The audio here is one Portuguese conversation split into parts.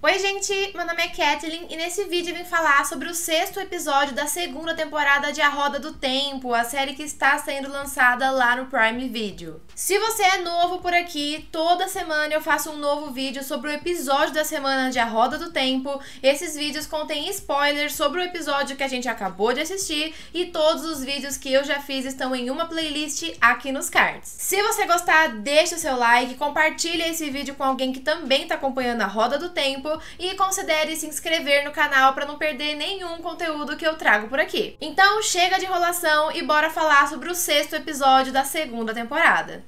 Oi gente, meu nome é Kathleen e nesse vídeo eu vim falar sobre o 6º episódio da 2ª temporada de A Roda do Tempo, a série que está sendo lançada lá no Prime Video. Se você é novo por aqui, toda semana eu faço um novo vídeo sobre o episódio da semana de A Roda do Tempo. Esses vídeos contêm spoilers sobre o episódio que a gente acabou de assistir e todos os vídeos que eu já fiz estão em uma playlist aqui nos cards. Se você gostar, deixa o seu like, compartilha esse vídeo com alguém que também está acompanhando A Roda do Tempo e considere se inscrever no canal para não perder nenhum conteúdo que eu trago por aqui. Então chega de enrolação e bora falar sobre o 6º episódio da 2ª temporada.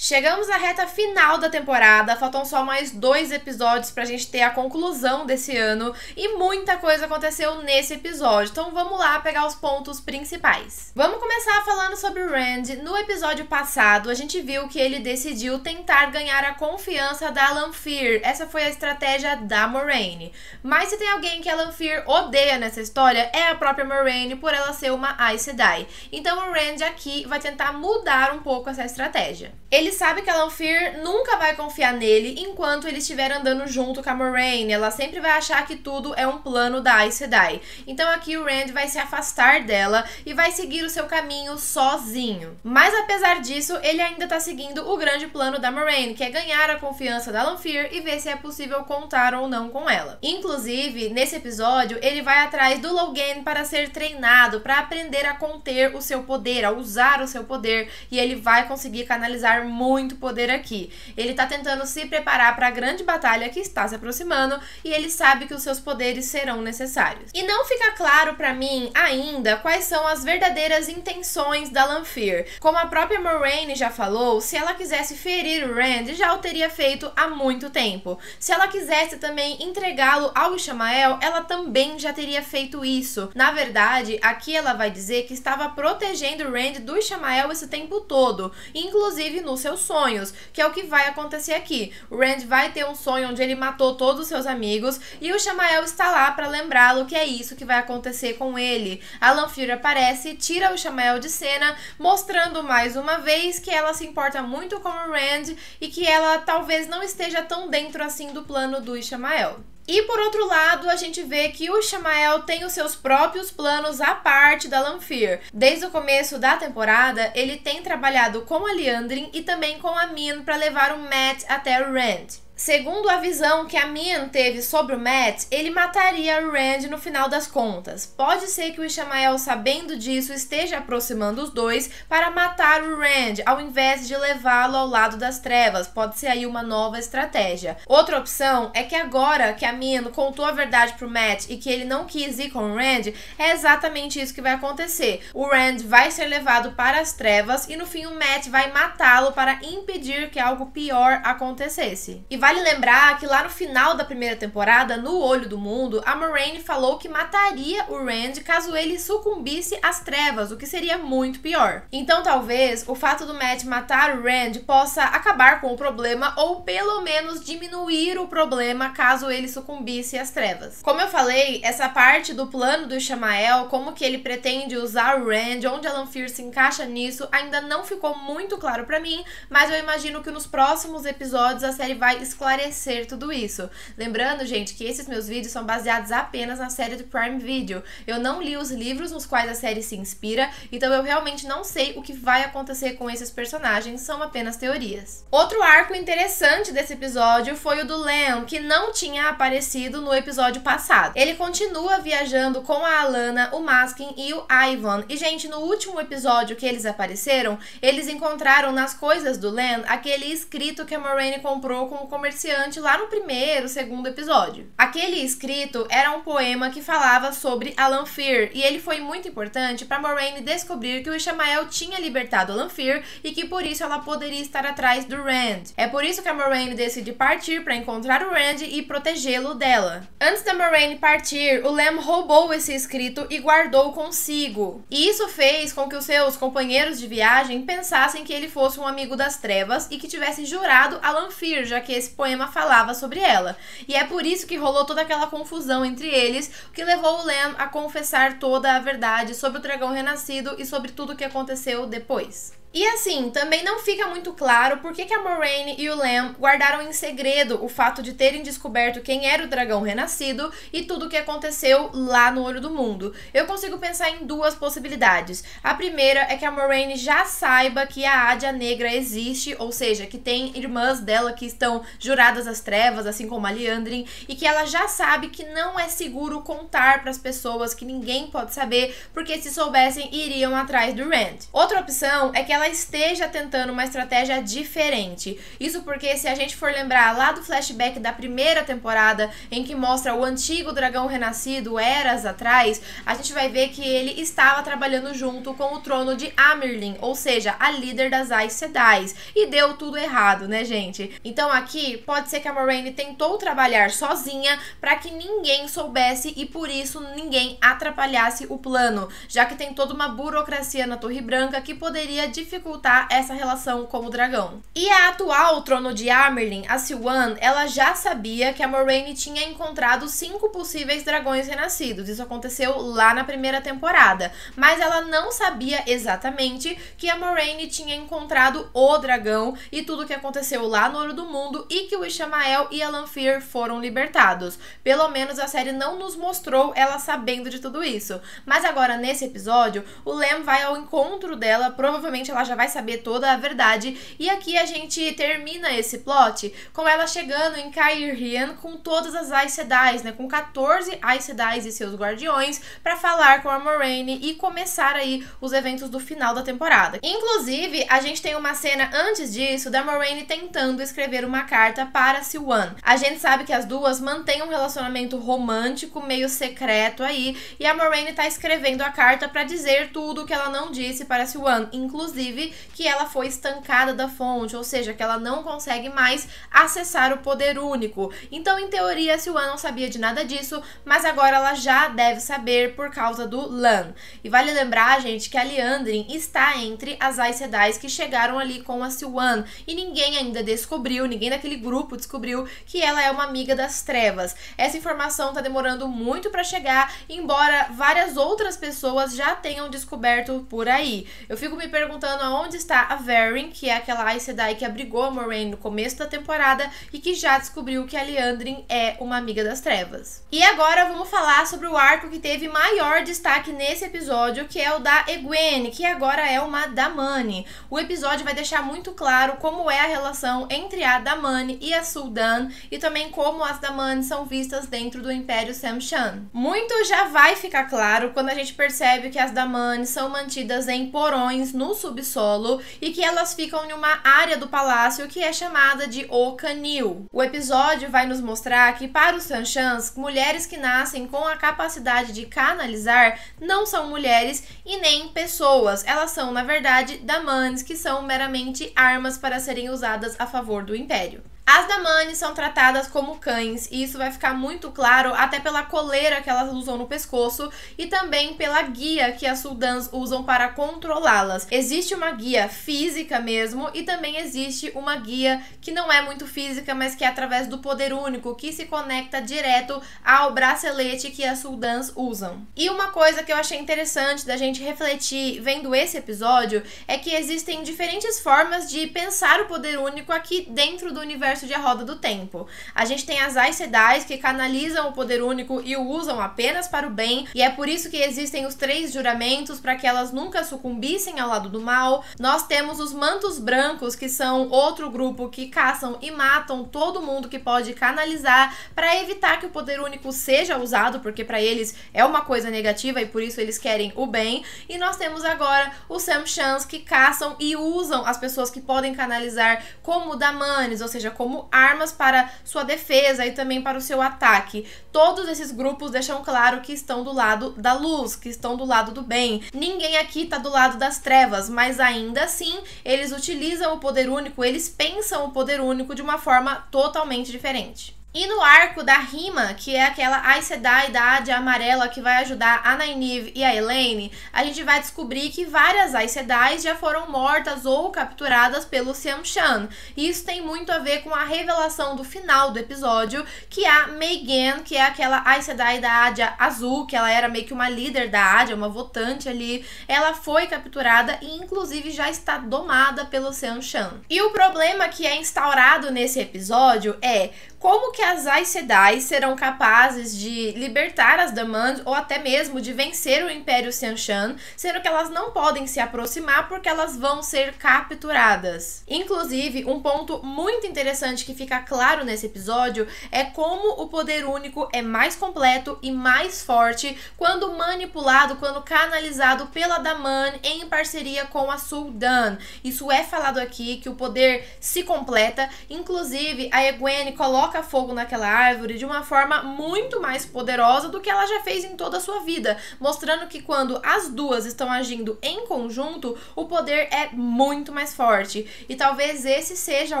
Chegamos à reta final da temporada, faltam só mais 2 episódios pra gente ter a conclusão desse ano e muita coisa aconteceu nesse episódio, então vamos lá pegar os pontos principais. Vamos começar falando sobre o Rand. No episódio passado, a gente viu que ele decidiu tentar ganhar a confiança da Lanfear, essa foi a estratégia da Moiraine. Mas se tem alguém que a Lanfear odeia nessa história, é a própria Moiraine, por ela ser uma Aes Sedai. Então o Rand aqui vai tentar mudar um pouco essa estratégia. Ele sabe que a Lanfear nunca vai confiar nele enquanto ele estiver andando junto com a Moiraine. Ela sempre vai achar que tudo é um plano da Aes Sedai. Então aqui o Rand vai se afastar dela e vai seguir o seu caminho sozinho. Mas apesar disso, ele ainda tá seguindo o grande plano da Moiraine, que é ganhar a confiança da Lanfear e ver se é possível contar ou não com ela. Inclusive, nesse episódio, ele vai atrás do Logain para ser treinado, para aprender a conter o seu poder, a usar o seu poder, e ele vai conseguir canalizar muito poder aqui. Ele tá tentando se preparar para a grande batalha que está se aproximando e ele sabe que os seus poderes serão necessários. E não fica claro para mim ainda quais são as verdadeiras intenções da Lanfear. Como a própria Moiraine já falou, se ela quisesse ferir o Rand, já o teria feito há muito tempo. Se ela quisesse também entregá-lo ao Ishamael, ela também já teria feito isso. Na verdade, aqui ela vai dizer que estava protegendo o Rand do Ishamael esse tempo todo, inclusive nos seus sonhos, que é o que vai acontecer aqui. O Rand vai ter um sonho onde ele matou todos os seus amigos e o Ishamael está lá para lembrá-lo que é isso que vai acontecer com ele. A Lanfear aparece, tira o Ishamael de cena, mostrando mais uma vez que ela se importa muito com o Rand e que ela talvez não esteja tão dentro assim do plano do Ishamael. E por outro lado, a gente vê que o Ishamael tem os seus próprios planos à parte da Lanfear. Desde o começo da temporada, ele tem trabalhado com a Liandrin e também com a Min para levar o Mat até o Rand. Segundo a visão que a Min teve sobre o Mat, ele mataria o Rand no final das contas. Pode ser que o Ishamael, sabendo disso, esteja aproximando os dois para matar o Rand, ao invés de levá-lo ao lado das trevas. Pode ser aí uma nova estratégia. Outra opção é que agora que a Min contou a verdade pro Mat e que ele não quis ir com o Rand, é exatamente isso que vai acontecer. O Rand vai ser levado para as trevas e no fim o Mat vai matá-lo para impedir que algo pior acontecesse. E vale lembrar que lá no final da primeira temporada, no Olho do Mundo, a Moiraine falou que mataria o Rand caso ele sucumbisse às trevas, o que seria muito pior. Então talvez o fato do Mat matar o Rand possa acabar com o problema ou pelo menos diminuir o problema caso ele sucumbisse às trevas. Como eu falei, essa parte do plano do Ishamael, como que ele pretende usar o Rand, onde a Lanfear se encaixa nisso, ainda não ficou muito claro pra mim, mas eu imagino que nos próximos episódios a série vai esclarecer tudo isso. Lembrando, gente, que esses meus vídeos são baseados apenas na série do Prime Video. Eu não li os livros nos quais a série se inspira, então eu realmente não sei o que vai acontecer com esses personagens, são apenas teorias. Outro arco interessante desse episódio foi o do Leon, que não tinha aparecido no episódio passado. Ele continua viajando com a Alanna, o Maskin e o Ivan. E, gente, no último episódio que eles apareceram, eles encontraram nas coisas do Leon aquele escrito que a Moiraine comprou com o comerciante lá no primeiro, segundo episódio. Aquele escrito era um poema que falava sobre a Lanfear e ele foi muito importante para Moiraine descobrir que o Ishamael tinha libertado a Lanfear e que por isso ela poderia estar atrás do Rand. É por isso que a Moiraine decide partir para encontrar o Rand e protegê-lo dela. Antes da Moiraine partir, o Lem roubou esse escrito e guardou consigo. E isso fez com que os seus companheiros de viagem pensassem que ele fosse um amigo das trevas e que tivesse jurado a Lanfear, já que esse poema falava sobre ela. E é por isso que rolou toda aquela confusão entre eles, o que levou o Lem a confessar toda a verdade sobre o dragão renascido e sobre tudo o que aconteceu depois. E assim, também não fica muito claro por que a Moiraine e o Lamb guardaram em segredo o fato de terem descoberto quem era o dragão renascido e tudo o que aconteceu lá no Olho do Mundo. Eu consigo pensar em duas possibilidades. A primeira é que a Moiraine já saiba que a Ádia Negra existe, ou seja, que tem irmãs dela que estão juradas às trevas, assim como a Liandrin, e que ela já sabe que não é seguro contar para as pessoas, que ninguém pode saber, porque se soubessem iriam atrás do Rand. Outra opção é que ela esteja tentando uma estratégia diferente. Isso porque se a gente for lembrar lá do flashback da primeira temporada, em que mostra o antigo dragão renascido eras atrás, a gente vai ver que ele estava trabalhando junto com o trono de Amyrlin, ou seja, a líder das Aes Sedais, e deu tudo errado, né, gente? Então aqui pode ser que a Moiraine tentou trabalhar sozinha para que ninguém soubesse e por isso ninguém atrapalhasse o plano, já que tem toda uma burocracia na Torre Branca que poderia dificultar essa relação com o dragão. E a atual trono de Amyrlin, a Siuan, ela já sabia que a Moiraine tinha encontrado 5 possíveis dragões renascidos. Isso aconteceu lá na primeira temporada, mas ela não sabia exatamente que a Moiraine tinha encontrado o dragão e tudo o que aconteceu lá no Olho do Mundo e que o Ishamael e a Lanfear foram libertados. Pelo menos a série não nos mostrou ela sabendo de tudo isso. Mas agora nesse episódio, o Lamb vai ao encontro dela, provavelmente ela já vai saber toda a verdade, e aqui a gente termina esse plot com ela chegando em Cairhien com todas as Aes Sedais, né, com 14 Aes Sedais e seus guardiões, para falar com a Moiraine e começar aí os eventos do final da temporada. Inclusive, a gente tem uma cena antes disso da Moiraine tentando escrever uma carta para Siuan. A gente sabe que as duas mantêm um relacionamento romântico, meio secreto aí, e a Moiraine tá escrevendo a carta para dizer tudo o que ela não disse para Siuan, inclusive que ela foi estancada da fonte, ou seja, que ela não consegue mais acessar o poder único. Então, em teoria, a Siuan não sabia de nada disso, mas agora ela já deve saber por causa do Lan. E vale lembrar, gente, que a Liandrin está entre as Aes Sedais que chegaram ali com a Siuan, e ninguém ainda descobriu, ninguém daquele grupo descobriu que ela é uma amiga das trevas. Essa informação tá demorando muito para chegar, embora várias outras pessoas já tenham descoberto por aí. Eu fico me perguntando aonde está a Verin, que é aquela Aes Sedai que abrigou a Moiraine no começo da temporada e que já descobriu que a Liandrin é uma amiga das trevas. E agora vamos falar sobre o arco que teve maior destaque nesse episódio, que é o da Egwene, que agora é uma Damane. O episódio vai deixar muito claro como é a relação entre a Damane e a Sul'Dan e também como as Damanes são vistas dentro do Império Seanchan. Muito já vai ficar claro quando a gente percebe que as Damanes são mantidas em porões no subsolo e que elas ficam em uma área do palácio que é chamada de O Canil. O episódio vai nos mostrar que para os Seanchans, mulheres que nascem com a capacidade de canalizar não são mulheres e nem pessoas. Elas são, na verdade, Damanes, que são meramente armas para serem usadas a favor do Império. As Damanes são tratadas como cães, e isso vai ficar muito claro até pela coleira que elas usam no pescoço e também pela guia que as Sul'Dans usam para controlá-las. Existe uma guia física mesmo e também existe uma guia que não é muito física, mas que é através do poder único, que se conecta direto ao bracelete que as Sul'Dans usam. E uma coisa que eu achei interessante da gente refletir vendo esse episódio é que existem diferentes formas de pensar o poder único aqui dentro do universo de A Roda do Tempo. A gente tem as Aes Sedais que canalizam o poder único e o usam apenas para o bem, e é por isso que existem os 3 juramentos para que elas nunca sucumbissem ao lado do mal. Nós temos os Mantos Brancos, que são outro grupo que caçam e matam todo mundo que pode canalizar para evitar que o poder único seja usado, porque para eles é uma coisa negativa e por isso eles querem o bem. E nós temos agora os Seanchans que caçam e usam as pessoas que podem canalizar como Damanes, ou seja, como armas para sua defesa e também para o seu ataque. Todos esses grupos deixam claro que estão do lado da luz, que estão do lado do bem. Ninguém aqui está do lado das trevas, mas ainda assim eles utilizam o poder único, eles pensam o poder único de uma forma totalmente diferente. E no arco da Rima, que é aquela Aes Sedai da Águia Amarela que vai ajudar a Nynaeve e a Elaine, a gente vai descobrir que várias Aes Sedai já foram mortas ou capturadas pelo Seanchan. E isso tem muito a ver com a revelação do final do episódio, que a Megan, que é aquela Aes Sedai da Águia Azul, que ela era meio que uma líder da Águia, uma votante ali, ela foi capturada e inclusive já está domada pelo Seanchan. E o problema que é instaurado nesse episódio é como que as Aes Sedai serão capazes de libertar as Damane ou até mesmo de vencer o Império Seanchan, sendo que elas não podem se aproximar porque elas vão ser capturadas. Inclusive, um ponto muito interessante que fica claro nesse episódio é como o poder único é mais completo e mais forte quando manipulado, quando canalizado pela Damane em parceria com a Sul'Dan. Isso é falado aqui, que o poder se completa, inclusive a Egwene coloca fogo naquela árvore de uma forma muito mais poderosa do que ela já fez em toda a sua vida, mostrando que quando as duas estão agindo em conjunto, o poder é muito mais forte. E talvez esse seja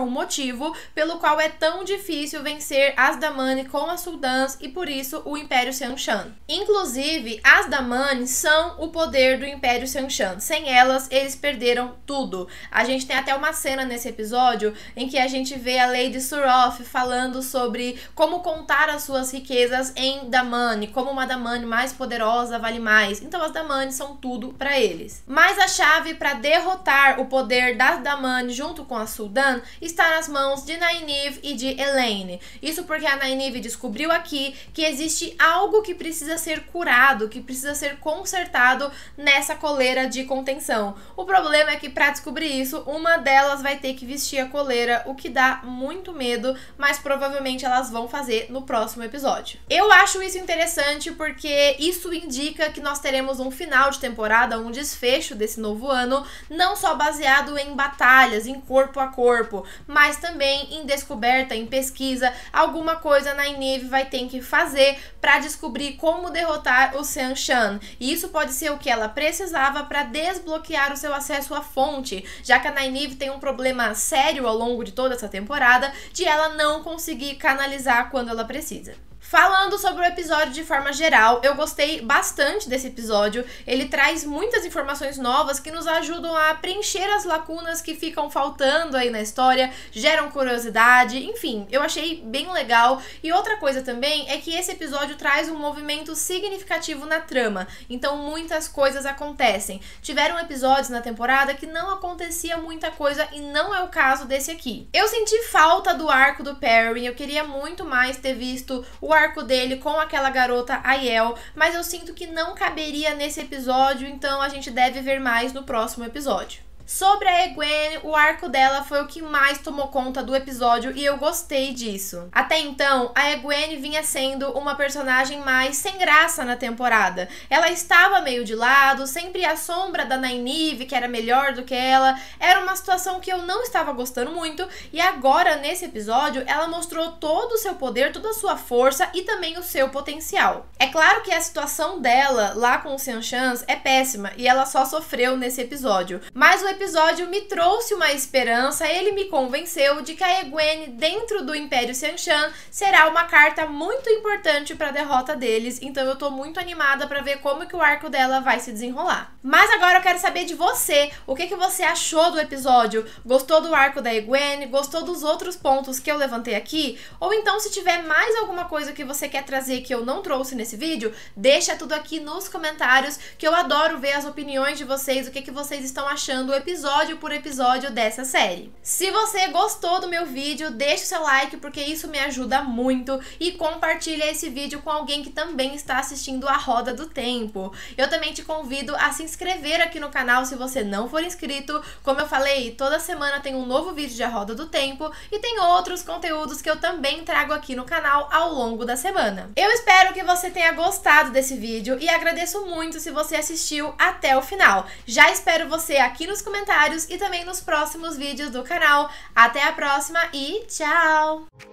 o motivo pelo qual é tão difícil vencer as Damane com as Sul'Dans e por isso o Império Seanchan. Inclusive, as Damane são o poder do Império Seanchan. Sem elas, eles perderam tudo. A gente tem até uma cena nesse episódio em que a gente vê a Lady Suroth falando sobre como contar as suas riquezas em Damane, como uma Damane mais poderosa vale mais. Então as Damane são tudo para eles. Mas a chave para derrotar o poder das Damane junto com a Sul'Dan está nas mãos de Nynaeve e de Elaine. Isso porque a Nynaeve descobriu aqui que existe algo que precisa ser curado, que precisa ser consertado nessa coleira de contenção. O problema é que para descobrir isso, uma delas vai ter que vestir a coleira, o que dá muito medo, mas provavelmente elas vão fazer no próximo episódio. Eu acho isso interessante porque isso indica que nós teremos um final de temporada, um desfecho desse novo ano, não só baseado em batalhas, em corpo a corpo, mas também em descoberta, em pesquisa. Alguma coisa na Nynaeve vai ter que fazer para descobrir como derrotar o Seanchan. E isso pode ser o que ela precisava para desbloquear o seu acesso à fonte, já que a Nynaeve tem um problema sério ao longo de toda essa temporada de ela não conseguir canalizar quando ela precisa. Falando sobre o episódio de forma geral, eu gostei bastante desse episódio. Ele traz muitas informações novas que nos ajudam a preencher as lacunas que ficam faltando aí na história, geram curiosidade, enfim, eu achei bem legal. E outra coisa também é que esse episódio traz um movimento significativo na trama, então muitas coisas acontecem. Tiveram episódios na temporada que não acontecia muita coisa e não é o caso desse aqui. Eu senti falta do arco do Perrin, eu queria muito mais ter visto o arco dele com aquela garota Aiel, mas eu sinto que não caberia nesse episódio, então a gente deve ver mais no próximo episódio. Sobre a Egwene, o arco dela foi o que mais tomou conta do episódio e eu gostei disso. Até então, a Egwene vinha sendo uma personagem mais sem graça na temporada. Ela estava meio de lado, sempre à sombra da Nynaeve, que era melhor do que ela. Era uma situação que eu não estava gostando muito e agora, nesse episódio, ela mostrou todo o seu poder, toda a sua força e também o seu potencial. É claro que a situação dela lá com o Seanchan é péssima e ela só sofreu nesse episódio, mas o episódio me trouxe uma esperança, ele me convenceu de que a Egwene dentro do Império Seanchan será uma carta muito importante para a derrota deles, então eu tô muito animada para ver como que o arco dela vai se desenrolar. Mas agora eu quero saber de você, o que você achou do episódio? Gostou do arco da Egwene? Gostou dos outros pontos que eu levantei aqui? Ou então se tiver mais alguma coisa que você quer trazer que eu não trouxe nesse vídeo, deixa tudo aqui nos comentários, que eu adoro ver as opiniões de vocês, o que vocês estão achando episódio por episódio dessa série. Se você gostou do meu vídeo, deixa o seu like porque isso me ajuda muito e compartilha esse vídeo com alguém que também está assistindo a Roda do Tempo. Eu também te convido a se inscrever aqui no canal se você não for inscrito. Como eu falei, toda semana tem um novo vídeo de A Roda do Tempo e tem outros conteúdos que eu também trago aqui no canal ao longo da semana. Eu espero que você tenha gostado desse vídeo e agradeço muito se você assistiu até o final. Já espero você aqui nos comentários e também nos próximos vídeos do canal. Até a próxima e tchau!